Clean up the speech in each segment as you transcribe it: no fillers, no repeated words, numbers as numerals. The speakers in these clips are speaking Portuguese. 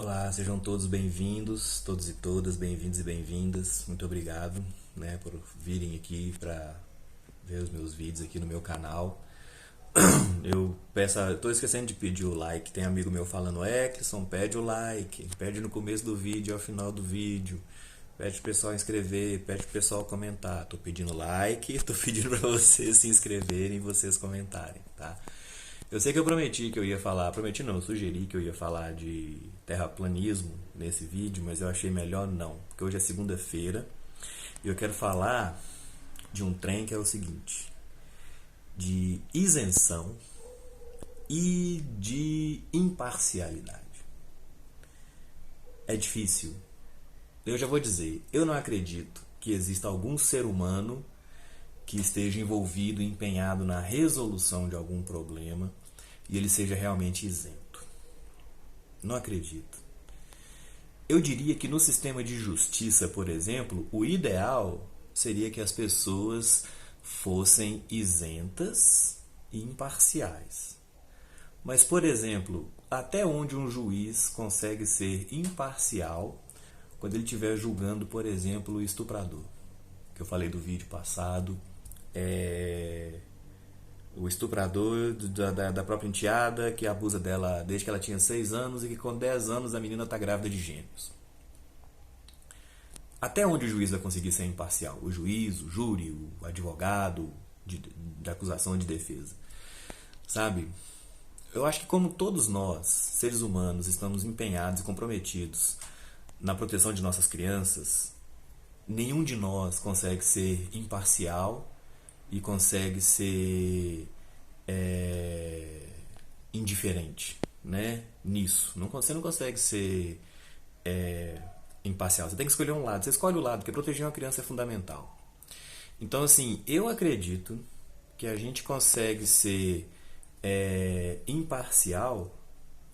Olá, sejam todos bem-vindos, todos e todas, bem-vindos e bem-vindas. Muito obrigado, por virem aqui para ver os meus vídeos aqui no meu canal. Tô esquecendo de pedir o like. Tem amigo meu falando: Clisson, pede o like, pede no começo do vídeo e ao final do vídeo. Pede pro pessoal inscrever, pede pro pessoal comentar. Tô pedindo like, tô pedindo para vocês se inscreverem e vocês comentarem, tá? Eu sei que eu prometi que eu ia falar, prometi não, eu sugeri que eu ia falar de terraplanismo nesse vídeo, mas eu achei melhor não, porque hoje é segunda-feira e eu quero falar de um trem que é o seguinte: de isenção e de imparcialidade. É difícil. Eu já vou dizer, eu não acredito que exista algum ser humano que esteja envolvido e empenhado na resolução de algum problema e ele seja realmente isento. Não acredito. Eu diria que no sistema de justiça, por exemplo, o ideal seria que as pessoas fossem isentas e imparciais. Mas, por exemplo, até onde um juiz consegue ser imparcial quando ele estiver julgando, por exemplo, o estuprador? Que eu falei do vídeo passado. O estuprador da própria enteada, que abusa dela desde que ela tinha 6 anos e que com 10 anos a menina está grávida de gêmeos. Até onde o juiz vai conseguir ser imparcial? O juiz, o júri, o advogado da acusação de defesa. Sabe? Eu acho que como todos nós, seres humanos, estamos empenhados e comprometidos na proteção de nossas crianças, nenhum de nós consegue ser imparcial e consegue ser indiferente, né? Nisso. Você não consegue ser imparcial. Você tem que escolher um lado. Você escolhe o lado, porque proteger uma criança é fundamental. Então, assim, eu acredito que a gente consegue ser imparcial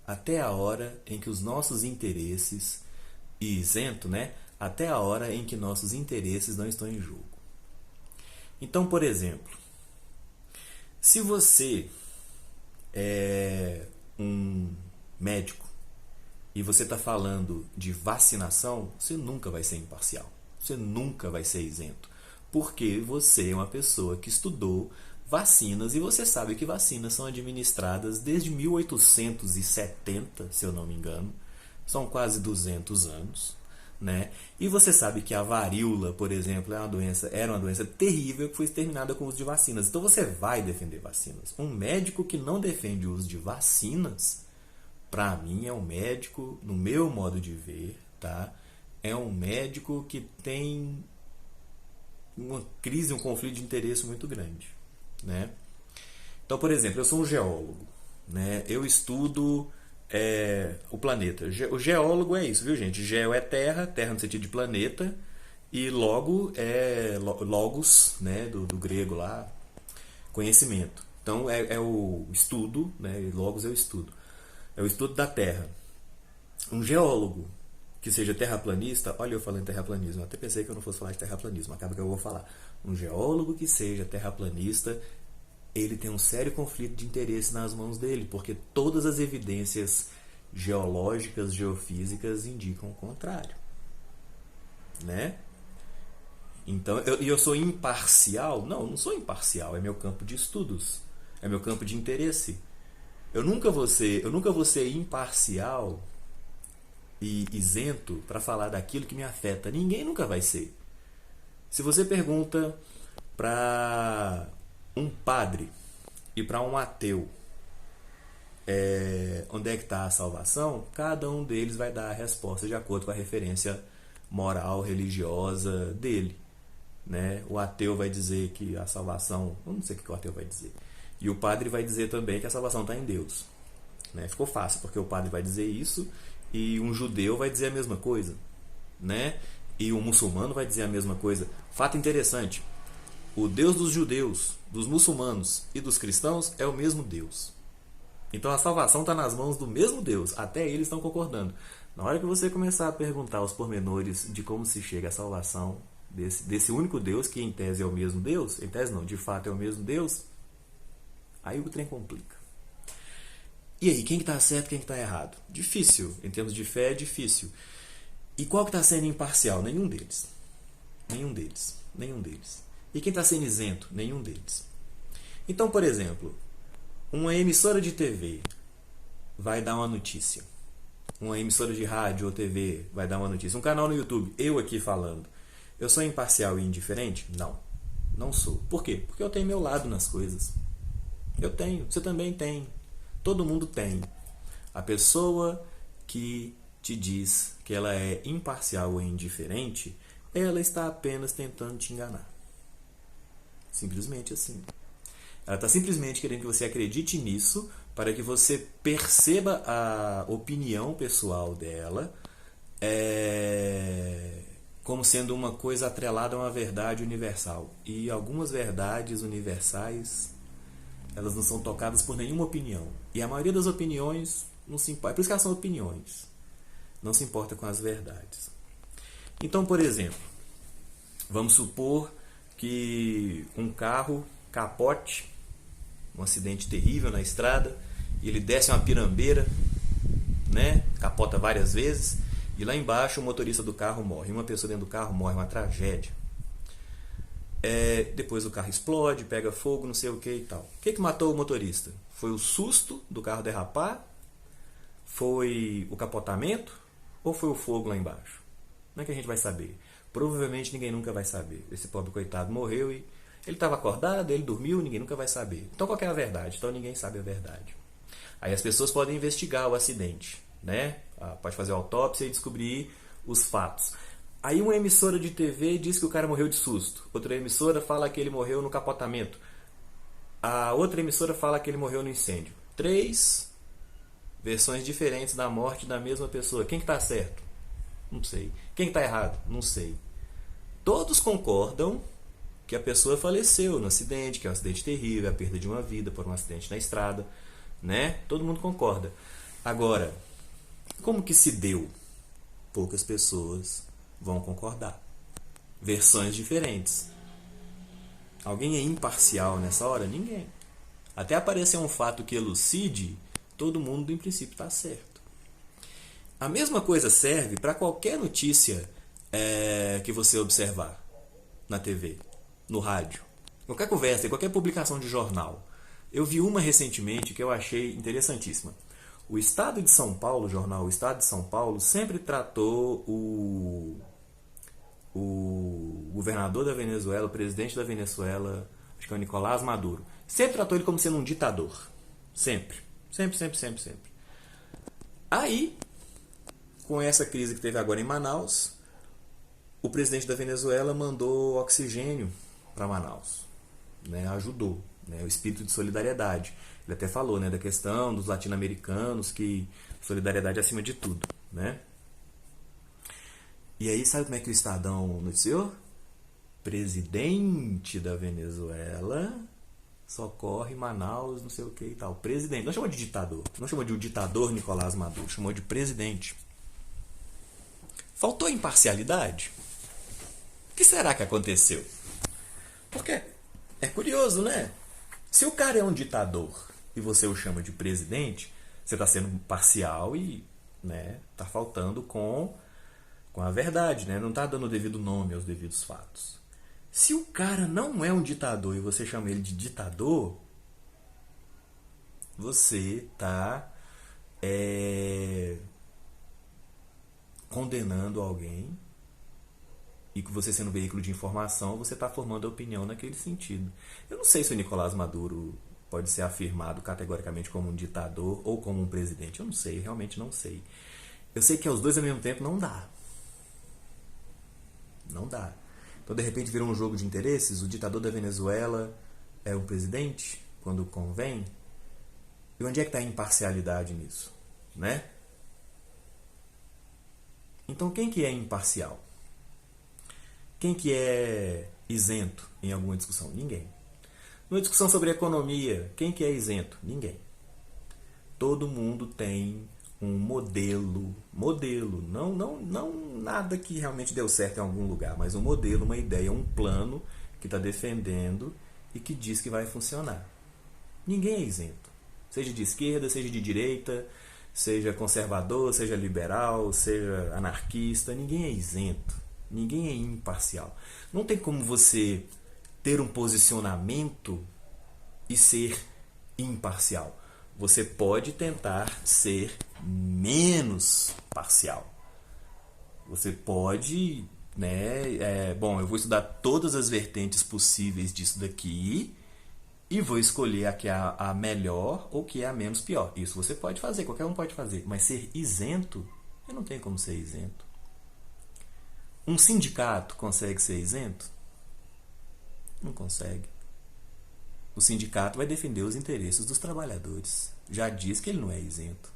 até a hora em que os nossos interesses, e isento, né? Até a hora em que nossos interesses não estão em jogo. Então, por exemplo, se você é um médico e você está falando de vacinação, você nunca vai ser imparcial. Você nunca vai ser isento. Porque você é uma pessoa que estudou vacinas e você sabe que vacinas são administradas desde 1870, se eu não me engano. São quase 200 anos. Né? E você sabe que a varíola, por exemplo, era uma doença terrível que foi exterminada com o uso de vacinas. Então você vai defender vacinas. Um médico que não defende o uso de vacinas, para mim, é um médico, no meu modo de ver, tá? É um médico que tem uma crise, um conflito de interesse muito grande, né? Então, por exemplo, eu sou um geólogo, né? Eu estudo o planeta. O geólogo é isso, viu, gente? Geo é terra, terra no sentido de planeta, e logo é logos, né? Do grego lá, conhecimento. Então é o estudo, né? Logos é o estudo. É o estudo da terra. Um geólogo que seja terraplanista, olha eu falando terraplanismo, eu até pensei que eu não fosse falar de terraplanismo, acaba que eu vou falar. Um geólogo que seja terraplanista, ele tem um sério conflito de interesse nas mãos dele, porque todas as evidências geológicas, geofísicas indicam o contrário, né? Então, eu sou imparcial? Não, eu não sou imparcial, é meu campo de estudos, é meu campo de interesse. Eu nunca vou ser imparcial e isento para falar daquilo que me afeta. Ninguém nunca vai ser. Se você pergunta para um padre e para um ateu onde é que está a salvação, cada um deles vai dar a resposta de acordo com a referência moral, religiosa dele, né? O ateu vai dizer que a salvação, eu não sei o que o ateu vai dizer, e o padre vai dizer também que a salvação está em Deus, né? Ficou fácil, porque o padre vai dizer isso e um judeu vai dizer a mesma coisa, né? E um muçulmano vai dizer a mesma coisa. Fato interessante: o Deus dos judeus, dos muçulmanos e dos cristãos é o mesmo Deus. Então a salvação está nas mãos do mesmo Deus. Até eles estão concordando. Na hora que você começar a perguntar os pormenores de como se chega à salvação desse único Deus, que em tese é o mesmo Deus, em tese não, de fato é o mesmo Deus, aí o trem complica. E aí, quem que está certo, quem que está errado? Difícil, em termos de fé é difícil. E qual que está sendo imparcial? Nenhum deles. Nenhum deles. Nenhum deles. E quem está sendo isento? Nenhum deles. Então, por exemplo, uma emissora de TV vai dar uma notícia. Uma emissora de rádio ou TV vai dar uma notícia. Um canal no YouTube, eu aqui falando. Eu sou imparcial e indiferente? Não. Não sou. Por quê? Porque eu tenho meu lado nas coisas. Eu tenho. Você também tem. Todo mundo tem. A pessoa que te diz que ela é imparcial ou indiferente, ela está apenas tentando te enganar. Simplesmente assim. Ela está simplesmente querendo que você acredite nisso para que você perceba a opinião pessoal dela como sendo uma coisa atrelada a uma verdade universal. E algumas verdades universais, elas não são tocadas por nenhuma opinião. E a maioria das opiniões não se importa. Por isso que elas são opiniões. Não se importa com as verdades. Então, por exemplo, vamos supor que um carro capote, um acidente terrível na estrada, e ele desce uma pirambeira, né? Capota várias vezes, e lá embaixo o motorista do carro morre. Uma pessoa dentro do carro morre, uma tragédia. Depois o carro explode, pega fogo, não sei o que e tal. O que matou o motorista? Foi o susto do carro derrapar? Foi o capotamento? Ou foi o fogo lá embaixo? Não é que a gente vai saber. Provavelmente ninguém nunca vai saber. Esse pobre coitado morreu e ele estava acordado, ele dormiu, ninguém nunca vai saber. Então qual que é a verdade? Então ninguém sabe a verdade. Aí as pessoas podem investigar o acidente, né? Pode fazer a autópsia e descobrir os fatos. Aí uma emissora de TV diz que o cara morreu de susto. Outra emissora fala que ele morreu no capotamento. A outra emissora fala que ele morreu no incêndio. 3 versões diferentes da morte da mesma pessoa. Quem que está certo? Não sei. Quem está errado? Não sei. Todos concordam que a pessoa faleceu no acidente, que é um acidente terrível, a perda de uma vida por um acidente na estrada, né? Todo mundo concorda. Agora, como que se deu? Poucas pessoas vão concordar. Versões diferentes. Alguém é imparcial nessa hora? Ninguém. Até aparecer um fato que elucide, todo mundo em princípio está certo. A mesma coisa serve para qualquer notícia que você observar na TV, no rádio, qualquer conversa, qualquer publicação de jornal. Eu vi uma recentemente que eu achei interessantíssima. O Estado de São Paulo, o jornal O Estado de São Paulo, sempre tratou o governador da Venezuela, o presidente da Venezuela, acho que é o Nicolás Maduro, sempre tratou ele como sendo um ditador. Sempre. Sempre, sempre, sempre, sempre. Aí, com essa crise que teve agora em Manaus, o presidente da Venezuela mandou oxigênio para Manaus, né? Ajudou, né? O espírito de solidariedade. Ele até falou, né, da questão dos latino-americanos, que solidariedade é acima de tudo, né? E aí, sabe como é que o Estadão noticiou? Presidente da Venezuela socorre Manaus, não sei o que e tal. Presidente, não chamou de ditador, não chamou de o ditador Nicolás Maduro, chamou de presidente. Faltou imparcialidade? O que será que aconteceu? Porque é curioso, né? Se o cara é um ditador e você o chama de presidente, você está sendo parcial e, né, tá faltando com a verdade, né? Não está dando o devido nome aos devidos fatos. Se o cara não é um ditador e você chama ele de ditador, você está condenando alguém, e que você sendo um veículo de informação, você está formando a opinião naquele sentido. Eu não sei se o Nicolás Maduro pode ser afirmado categoricamente como um ditador ou como um presidente. Eu não sei, realmente não sei. Eu sei que aos dois ao mesmo tempo não dá. Não dá. Então, de repente, virou um jogo de interesses. O ditador da Venezuela é o presidente, quando convém. E onde é que está a imparcialidade nisso? Né? Então, quem que é imparcial? Quem que é isento em alguma discussão? Ninguém. Numa discussão sobre economia, quem que é isento? Ninguém. Todo mundo tem um modelo, não nada que realmente deu certo em algum lugar, mas um modelo, uma ideia, um plano que está defendendo e que diz que vai funcionar. Ninguém é isento. Seja de esquerda, seja de direita, seja conservador, seja liberal, seja anarquista, ninguém é isento, ninguém é imparcial. Não tem como você ter um posicionamento e ser imparcial. Você pode tentar ser menos parcial. Você pode, né? Bom, eu vou estudar todas as vertentes possíveis disso daqui e vou escolher a que é a melhor ou que é a menos pior. Isso você pode fazer, qualquer um pode fazer. Mas ser isento, eu não tenho como ser isento. Um sindicato consegue ser isento? Não consegue. O sindicato vai defender os interesses dos trabalhadores. Já diz que ele não é isento.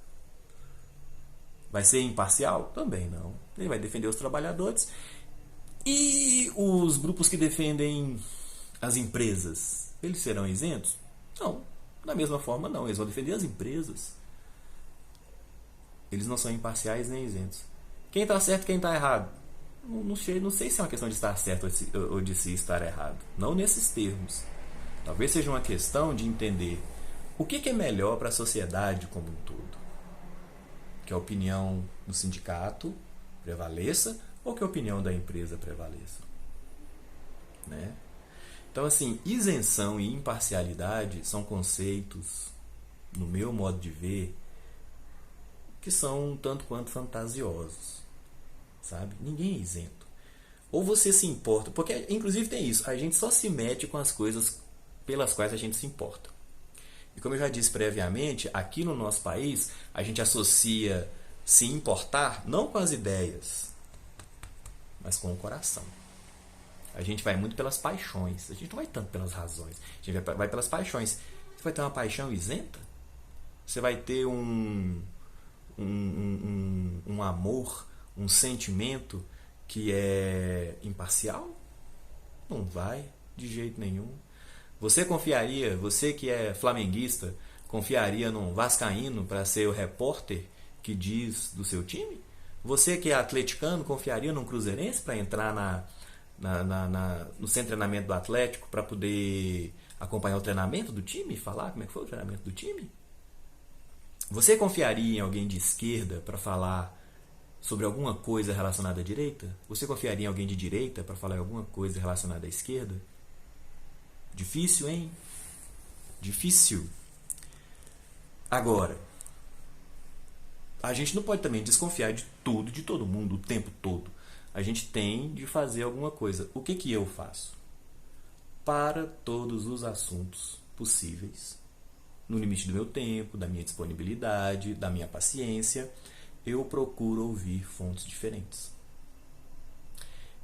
Vai ser imparcial? Também não. Ele vai defender os trabalhadores. E os grupos que defendem as empresas, eles serão isentos? Não. Da mesma forma, não. Eles vão defender as empresas. Eles não são imparciais nem isentos. Quem está certo e quem está errado? Não sei se é uma questão de estar certo ou de se estar errado. Não nesses termos. Talvez seja uma questão de entender o que é melhor para a sociedade como um todo. Que a opinião do sindicato prevaleça ou que a opinião da empresa prevaleça. Né? Então, assim, isenção e imparcialidade são conceitos, no meu modo de ver, que são um tanto quanto fantasiosos. Sabe? Ninguém é isento. Ou você se importa, porque inclusive tem isso, a gente só se mete com as coisas pelas quais a gente se importa. E como eu já disse previamente, aqui no nosso país, a gente associa se importar não com as ideias, mas com o coração. A gente vai muito pelas paixões, a gente não vai tanto pelas razões, a gente vai pelas paixões. Você vai ter uma paixão isenta? Você vai ter um amor, um sentimento que é imparcial? Não vai, de jeito nenhum. Você confiaria, você que é flamenguista, confiaria num vascaíno para ser o repórter que diz do seu time? Você que é atleticano, confiaria num cruzeirense para entrar no centro de treinamento do Atlético para poder acompanhar o treinamento do time e falar como é que foi o treinamento do time? Você confiaria em alguém de esquerda para falar sobre alguma coisa relacionada à direita? Você confiaria em alguém de direita para falar alguma coisa relacionada à esquerda? Difícil, hein? Difícil. Agora, a gente não pode também desconfiar de tudo, de todo mundo, o tempo todo. A gente tem de fazer alguma coisa. O que eu faço? Para todos os assuntos possíveis, no limite do meu tempo, da minha disponibilidade, da minha paciência, eu procuro ouvir fontes diferentes.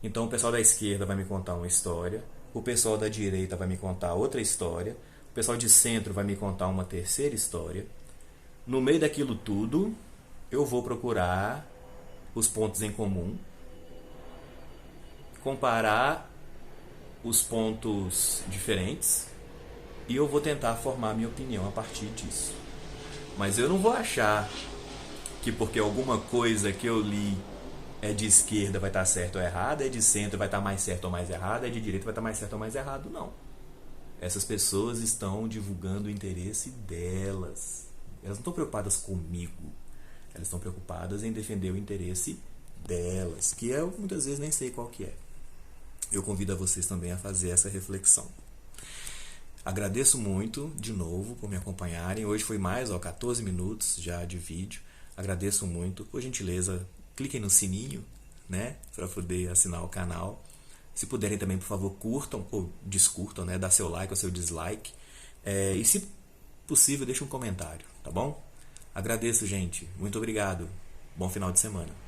Então o pessoal da esquerda vai me contar uma história, o pessoal da direita vai me contar outra história, o pessoal de centro vai me contar uma terceira história. No meio daquilo tudo, eu vou procurar os pontos em comum, comparar os pontos diferentes e eu vou tentar formar minha opinião a partir disso. Mas eu não vou achar que porque alguma coisa que eu li é de esquerda vai estar certo ou errado, é de centro vai estar mais certo ou mais errado, é de direita vai estar mais certo ou mais errado. Não. Essas pessoas estão divulgando o interesse delas. Elas não estão preocupadas comigo. Elas estão preocupadas em defender o interesse delas, que eu muitas vezes nem sei qual que é. Eu convido a vocês também a fazer essa reflexão. Agradeço muito, de novo, por me acompanharem. Hoje foi mais 14 minutos já de vídeo. Agradeço muito. Por gentileza, cliquem no sininho, né, para poder assinar o canal. Se puderem também, por favor, curtam ou descurtam, né, dá seu like ou seu dislike. E se possível, deixe um comentário, tá bom? Agradeço, gente. Muito obrigado. Bom final de semana.